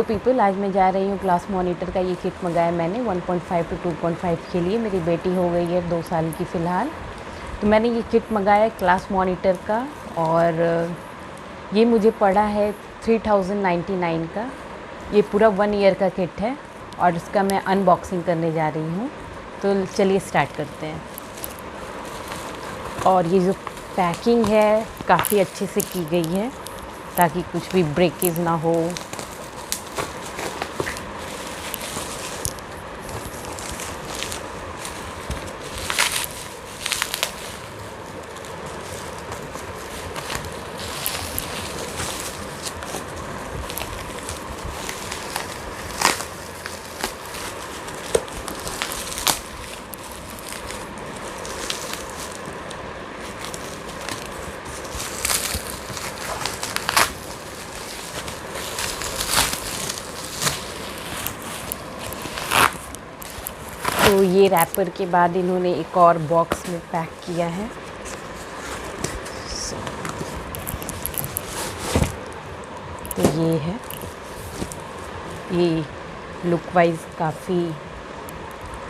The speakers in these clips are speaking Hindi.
पीपल, आज मैं जा रही हूँ क्लास मॉनिटर का ये किट मंगाया मैंने 1.5 टू 2.5 के लिए। मेरी बेटी हो गई है 2 साल की फ़िलहाल। तो मैंने ये किट मंगाया क्लास मॉनिटर का और ये मुझे पड़ा है 3099 का। ये पूरा 1 ईयर का किट है और इसका मैं अनबॉक्सिंग करने जा रही हूँ। तो चलिए स्टार्ट करते हैं। और ये जो पैकिंग है काफ़ी अच्छे से की गई है ताकि कुछ भी ब्रेकेज ना हो। तो ये रैपर के बाद इन्होंने एक और बॉक्स में पैक किया है। तो ये है, ये लुक वाइज काफ़ी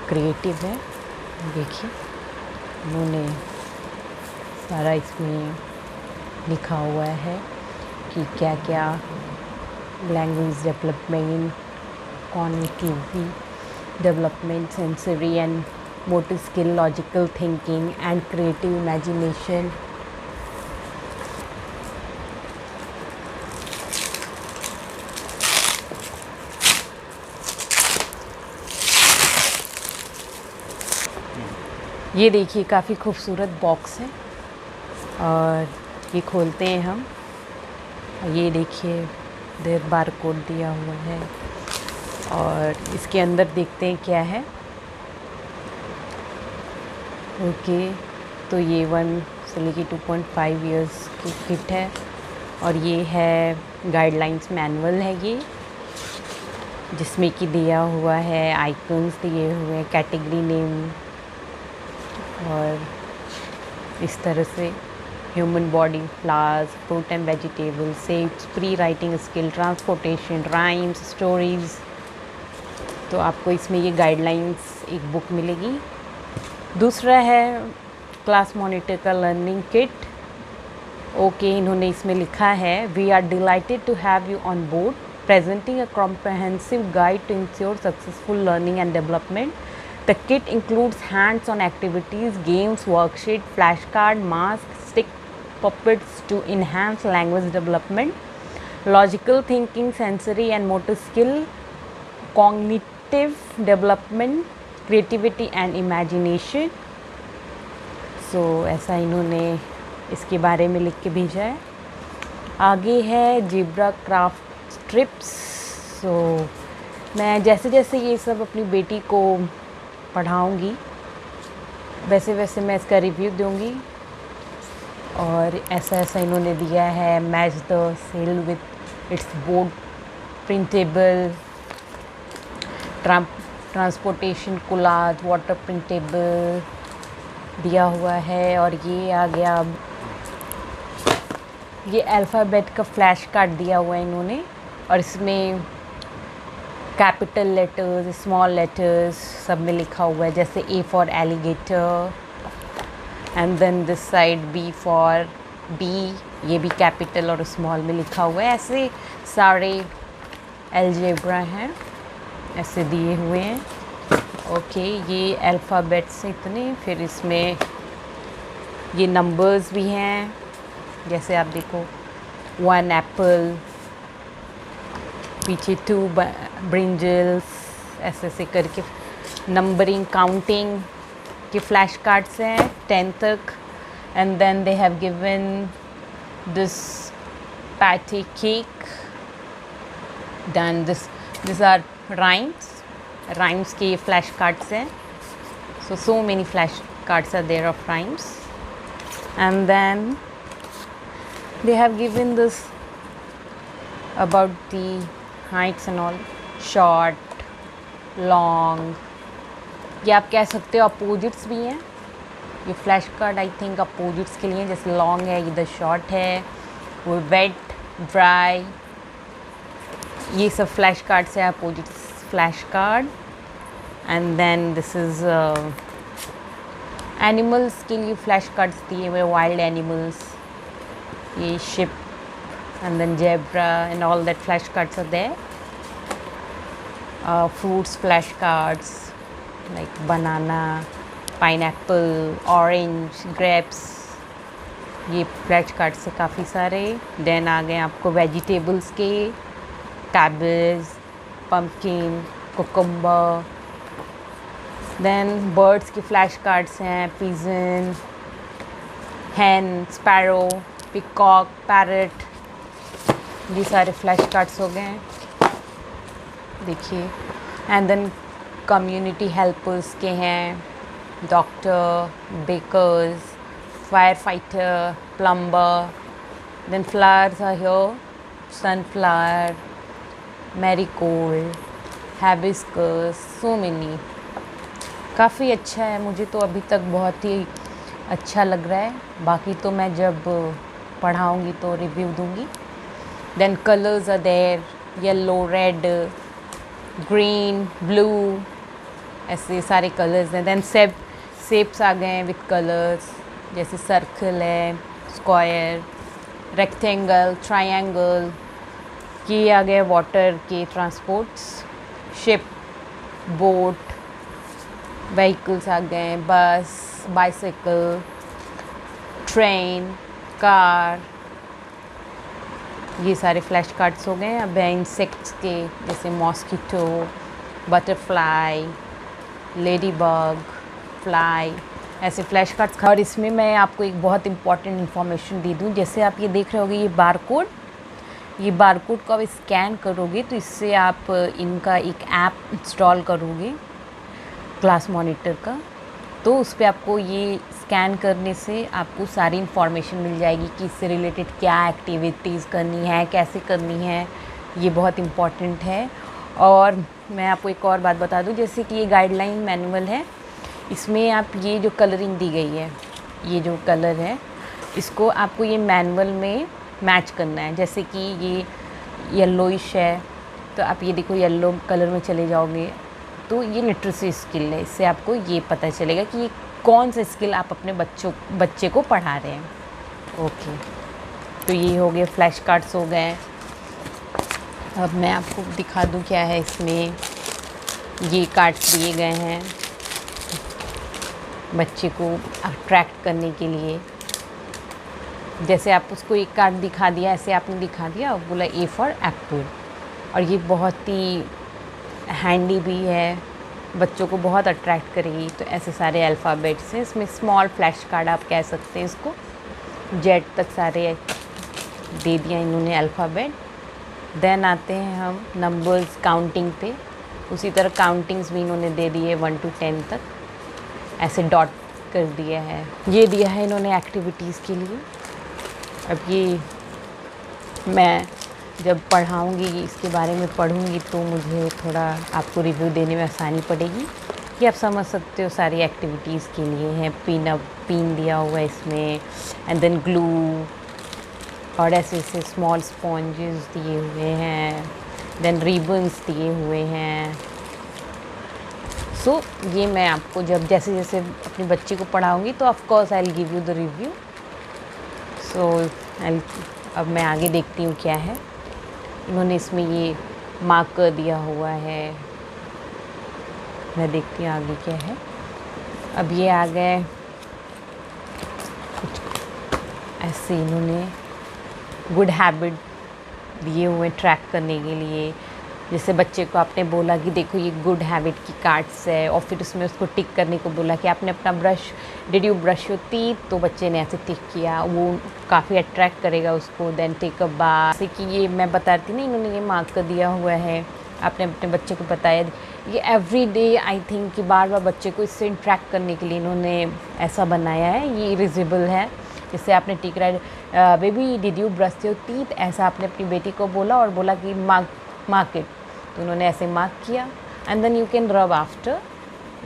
क्रिएटिव है। देखिए इन्होंने सारा इसमें लिखा हुआ है कि क्या क्या language development, cognitive development, sensory and motor skill, logical thinking and creative imagination. ये देखिए काफ़ी खूबसूरत बॉक्स है और ये खोलते हैं हम। ये देखिए इधर बार कोड दिया हुआ है और इसके अंदर देखते हैं क्या है। ओके, तो ये 1 से लेके 2.5 इयर्स की किट है और ये है गाइडलाइंस मैनुअल है ये, जिसमें कि दिया हुआ है आइकन्स दिए हुए हैं, कैटेगरी नेम और इस तरह से human body, flowers, fruit and vegetables, shapes, pre writing skill, transportation, rhymes, stories. तो आपको इसमें ये गाइडलाइंस एक बुक मिलेगी। दूसरा है क्लास मॉनिटर का लर्निंग किट। ओके, इन्होंने इसमें लिखा है we are delighted to have you on board presenting a comprehensive guide to ensure successful learning and development. The kit includes hands on activities, games, worksheet, flash card, mask, stick puppets to enhance language development, logical thinking, sensory and motor skill, cognitive development, creativity and imagination. So ऐसा इन्होंने इसके बारे में लिख के भेजा है। आगे है ज़ेब्रा क्राफ्ट स्ट्रिप्स। सो मैं जैसे जैसे ये सब अपनी बेटी को पढ़ाऊँगी वैसे वैसे मैं इसका रिव्यू दूँगी। और ऐसा ऐसा इन्होंने दिया है, match the cell with its board, printable, transportation, collage, water printable दिया हुआ है। और ये आ गया, ये अल्फ़ाबेट का फ्लैश कार्ड दिया हुआ है इन्होंने और इसमें कैपिटल लेटर्स, स्मॉल लेटर्स सब में लिखा हुआ है, जैसे A for alligator and then this side B for B, ये भी कैपिटल और स्मॉल में लिखा हुआ है। ऐसे सारे अलजेब्रा हैं, ऐसे दिए हुए हैं। ओके, ये अल्फ़ाबेट्स इतने, फिर इसमें ये नंबर्स भी हैं, जैसे आप देखो 1 एप्पल, पीछे 2 ब्रिंजल्स, ऐसे ऐसे करके नंबरिंग, काउंटिंग के फ्लैश कार्ड्स हैं 10 तक। And then they have given this patty cake, then this are rhymes के ये फ्लैश कार्ड्स हैं। So many flash cards are there of rhymes. And then they have given this about the heights and all, short, long, ये आप कह सकते हो अपोजिट्स भी हैं। ये flash card I think opposites के लिए, जैसे लॉन्ग है, इधर शॉर्ट है, वो वेट, ड्राई, ये सब फ्लैश कार्ड से opposite flash card. And then this is animals के लिए फ्लैश कार्ड्स दिए हुए, वाइल्ड एनिमल्स, ये ship and then zebra and all that flash cards are there. Fruits flash cards like banana, pineapple, orange, grapes, ये फ्लैश कार्ड से काफ़ी सारे। देन आ गए आपको वेजिटेबल्स के, cabbage, pumpkin, cucumber. Then birds के फ्लैश कार्ड्स हैं, pigeon, hen, sparrow, peacock, parrot, ये सारे फ्लैश कार्ड्स हो गए देखिए। एंड देन कम्युनिटी हेल्पर्स के हैं, doctor, bakers, fire fighter, plumber. Then flowers are here, sunflower, marigold, hibiscus, so many. काफ़ी अच्छा है, मुझे तो अभी तक बहुत ही अच्छा लग रहा है। बाकी तो मैं जब पढ़ाऊँगी तो रिव्यू दूँगी। Then colours are there, yellow, red, green, blue, ऐसे सारे कलर्स हैं। देन शेप्स आ गए हैं विथ कलर्स, जैसे सर्कल है, स्क्वायर, रेक्टेंगल, ट्रायंगल। ये आ गए वाटर के ट्रांसपोर्ट्स, शिप, बोट, व्हीकल्स आ गए, बस, बाइसाइकिल, ट्रेन, कार, ये सारे फ्लैश कार्ड्स हो गए। अब इंसेक्ट्स के, जैसे mosquito, butterfly, lady bug, fly, ऐसे फ्लैश कार्ड्स। और इसमें मैं आपको एक बहुत इंपॉर्टेंट इन्फॉर्मेशन दे दूँ। जैसे आप ये देख रहे होगे ये बारकोड, ये बारकोड को आप स्कैन करोगे तो इससे आप इनका एक ऐप इंस्टॉल करोगे क्लास मॉनिटर का, तो उस पर आपको ये स्कैन करने से आपको सारी इन्फॉर्मेशन मिल जाएगी कि इससे रिलेटेड क्या एक्टिविटीज़ करनी है, कैसे करनी है। ये बहुत इम्पॉर्टेंट है। और मैं आपको एक और बात बता दूं, जैसे कि ये गाइडलाइन मैनुअल है, इसमें आप ये जो कलरिंग दी गई है, ये जो कलर है, इसको आपको ये मैनुअल में मैच करना है। जैसे कि ये येलोइश है तो आप ये देखो येलो कलर में चले जाओगे तो ये लिटरेसी स्किल है, इससे आपको ये पता चलेगा कि ये कौन सा स्किल आप अपने बच्चे को पढ़ा रहे हैं। ओके, तो ये हो गए फ्लैश कार्ड्स हो गए। अब मैं आपको दिखा दूं क्या है इसमें। ये कार्ड्स दिए गए हैं बच्चे को अट्रैक्ट करने के लिए। जैसे आप उसको एक कार्ड दिखा दिया, ऐसे आपने दिखा दिया और बोला ए फॉर एप्पल, और ये बहुत ही हैंडी भी है, बच्चों को बहुत अट्रैक्ट करेगी। तो ऐसे सारे अल्फ़ाबेट्स हैं इसमें, स्मॉल फ्लैश कार्ड आप कह सकते हैं इसको। जेड तक सारे दे दिया इन्होंने अल्फ़ाबेट। देन आते हैं हम नंबर्स, काउंटिंग पे। उसी तरह काउंटिंग्स भी इन्होंने दे दी है 1 to 10 तक, ऐसे डॉट कर दिया है। ये दिया है इन्होंने एक्टिविटीज़ के लिए। अब ये मैं जब पढ़ाऊँगी, इसके बारे में पढ़ूँगी, तो मुझे थोड़ा आपको रिव्यू देने में आसानी पड़ेगी कि आप समझ सकते हो सारी एक्टिविटीज़ के लिए हैं। पिन दिया हुआ है इसमें, एंड देन ग्लू, और ऐसे ऐसे स्मॉल स्पॉन्जेस दिए हुए हैं, देन रिबन्स दिए हुए हैं। सो ये मैं आपको जब जैसे जैसे अपने बच्चे को पढ़ाऊँगी तो of course I will give you the review. So अब मैं आगे देखती हूँ क्या है। इन्होंने इसमें ये मार्कर दिया हुआ है, मैं देखती हूँ आगे क्या है। अब ये आ गए कुछ ऐसे, इन्होंने गुड हैबिट दिए हुए ट्रैक करने के लिए। जैसे बच्चे को आपने बोला कि देखो ये गुड हैबिट की कार्ड्स है, और फिर उसमें उसको टिक करने को बोला कि आपने अपना brush, did you brush your teeth, तो बच्चे ने ऐसे टिक किया, वो काफ़ी अट्रैक्ट करेगा उसको। देन टेक अ बाथ, जैसे कि ये मैं बताती ना, इन्होंने ये मार्कर दिया हुआ है, आपने अपने बच्चे को बताया। ये एवरी डे आई थिंक कि बार बार बच्चे को इससे इंट्रैक्ट करने के लिए इन्होंने ऐसा बनाया है। ये इरेजेबल है, जैसे आपने टिक रहा, baby did you brush your teeth, ऐसा आपने अपनी बेटी को बोला और बोला कि मार्क इट, तो उन्होंने ऐसे मार्क किया। एंड देन यू कैन रब आफ्टर,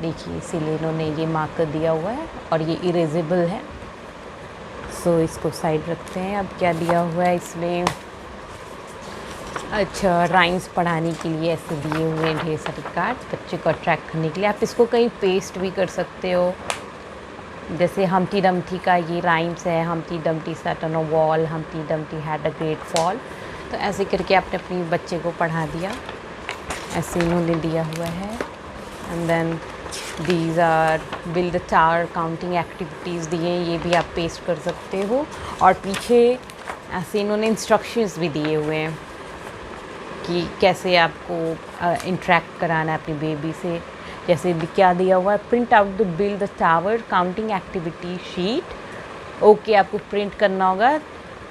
देखिए इसीलिए इन्होंने ये मार्कर दिया हुआ है, और ये इरेजेबल है। सो इसको साइड रखते हैं। अब क्या दिया हुआ है इसमें, अच्छा, राइम्स पढ़ाने के लिए ऐसे दिए हुए हैं ढेर सारे कार्ड्स बच्चे को अट्रैक्ट करने के लिए। आप इसको कहीं पेस्ट भी कर सकते हो। जैसे हमटी डमटी का ये राइम्स है, हमटी Dumpty sat on a wall, हमटी Dumpty had a great fall. तो ऐसे करके आपने अपने बच्चे को पढ़ा दिया, ऐसे इन्होंने दिया हुआ है। And then these are build the tower counting activities दिए, ये भी आप पेस्ट कर सकते हो। और पीछे ऐसे इन्होंने इंस्ट्रक्शंस भी दिए हुए हैं कि कैसे आपको इंटरेक्ट कराना है अपनी बेबी से। जैसे क्या दिया हुआ है, print out the build the tower counting activity sheet. Okay, आपको प्रिंट करना होगा।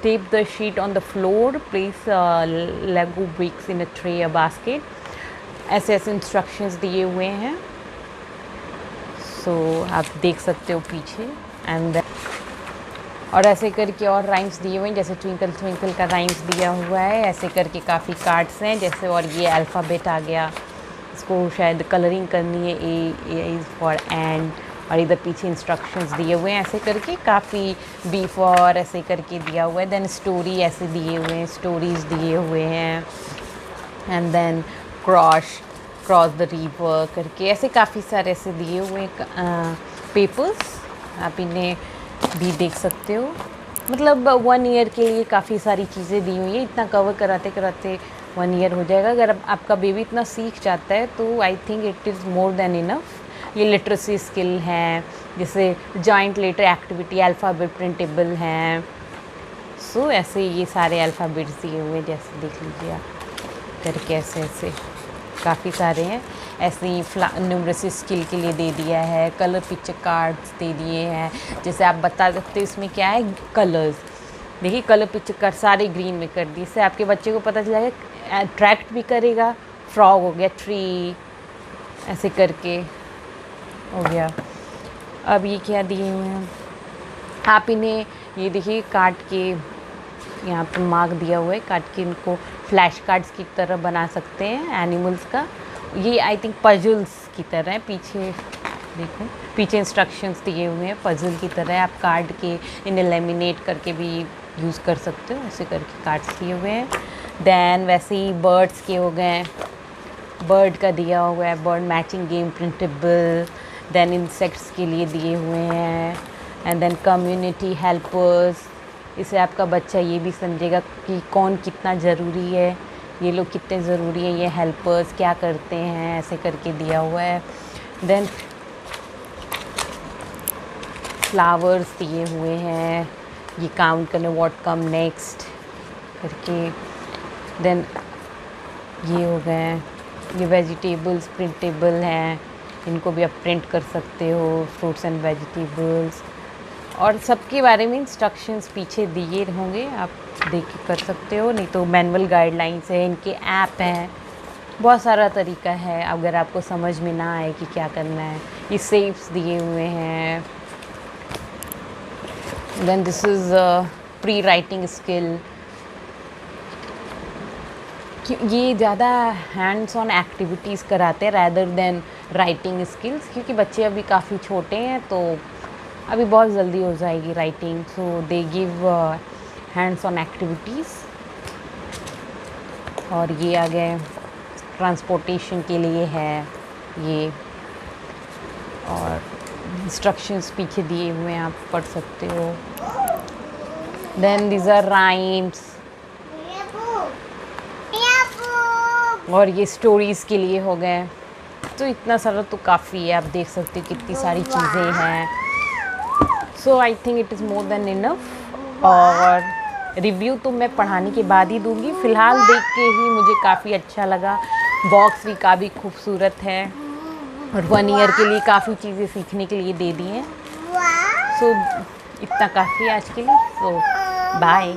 Tape the sheet on the floor, place Lego BRICS in a tray या बास्केट। ऐसे ऐसे इंस्ट्रक्शंस दिए हुए हैं। सो आप देख सकते हो पीछे। एंड और ऐसे करके और राइम्स दिए हुए हैं, जैसे ट्विंकल ट्विंकल का राइम्स दिया हुआ है। ऐसे करके काफ़ी कार्ड्स हैं जैसे। और ये अल्फ़ाबेट आ गया, इसको शायद कलरिंग करनी है। A is for and. और इधर पीछे इंस्ट्रक्शंस दिए हुए हैं ऐसे करके काफ़ी। बी फॉर ऐसे करके दिया हुआ है। देन स्टोरी ऐसे दिए हुए हैं, स्टोरीज़ दिए हुए हैं। And then cross the river करके ऐसे काफ़ी सारे ऐसे दिए हुए पेपर्स। आप इन्हें भी देख सकते हो। मतलब 1 ईयर के लिए काफ़ी सारी चीज़ें दी हुई है। इतना कवर कराते कराते 1 ईयर हो जाएगा। अगर आपका बेबी इतना सीख जाता है तो I think it is more than enough. ये लिटरेसी स्किल हैं, जैसे joint letter activity, alphabet printable हैं। सो ऐसे ये सारे अल्फ़ाबेट्स दिए हुए हैं, जैसे देख लीजिए आप करके ऐसे ऐसे काफ़ी सारे हैं। ऐसे ही न्यूमरेसी स्किल के लिए दे दिया है। कलर पिक्चर कार्ड्स दे दिए हैं। जैसे आप बता सकते हो इसमें क्या है, कलर्स। देखिए कलर पिक्चर कार्ड सारे ग्रीन में कर दिए। इससे आपके बच्चे को पता चलेगा, अट्रैक्ट भी करेगा। फ्रॉग हो गया, ट्री ऐसे करके हो गया। अब ये क्या दिए हुए हैं, आप इन्हें ये देखिए काट के यहाँ पे मार्क दिया हुआ है, काट के इनको फ्लैश कार्ड्स की तरह बना सकते हैं एनिमल्स का। ये आई थिंक पजल्स की तरह है। पीछे देखो, पीछे इंस्ट्रक्शंस दिए हुए हैं पजल की तरह। आप कार्ड के इन्हें लेमिनेट करके भी यूज़ कर सकते हो। ऐसे करके कार्ड्स दिए हुए हैं। दैन वैसे ही बर्ड्स के हो गए, बर्ड का दिया हुआ है, bird matching game printable. Then insects के लिए दिए हुए हैं। एंड देन कम्युनिटी हेल्पर्स, इससे आपका बच्चा ये भी समझेगा कि कौन कितना ज़रूरी है, ये लोग कितने ज़रूरी है, ये हेल्पर्स क्या करते हैं, ऐसे करके दिया हुआ है। देन फ्लावर्स दिए हुए हैं, ये काउंट करने व्हाट कम नेक्स्ट करके। देन ये हो गए, ये वेजिटेबल्स प्रिंटेबल हैं, इनको भी आप प्रिंट कर सकते हो, फ्रूट्स एंड वेजिटेबल्स। और सबके बारे में इंस्ट्रक्शंस पीछे दिए होंगे, आप देख के कर सकते हो। नहीं तो मैनुअल गाइडलाइंस है, इनके ऐप हैं, बहुत सारा तरीका है। अगर आपको समझ में ना आए कि क्या करना है, ये सेफ्स दिए हुए हैं। Then this is pre writing skill. ये ज़्यादा हैंड्स ऑन एक्टिविटीज़ कराते हैं रैदर देन राइटिंग स्किल्स, क्योंकि बच्चे अभी काफ़ी छोटे हैं तो अभी बहुत जल्दी हो जाएगी writing. So they give hands on activities. और ये आ गए ट्रांसपोर्टेशन के लिए है ये। और इंस्ट्रक्शंस पीछे दिए हुए हैं, आप पढ़ सकते हो। Then these are rhymes. और ये स्टोरीज़ के लिए हो गए। तो इतना सारा तो काफ़ी है, आप देख सकते हो कितनी सारी चीज़ें हैं। So I think it is more than enough. और रिव्यू तो मैं पढ़ाने के बाद ही दूंगी। फ़िलहाल देख के ही मुझे काफ़ी अच्छा लगा। बॉक्स भी काफ़ी खूबसूरत है और 1 ईयर के लिए काफ़ी चीज़ें सीखने के लिए दे दी हैं। सो इतना काफ़ी है आज के लिए। सो बाय।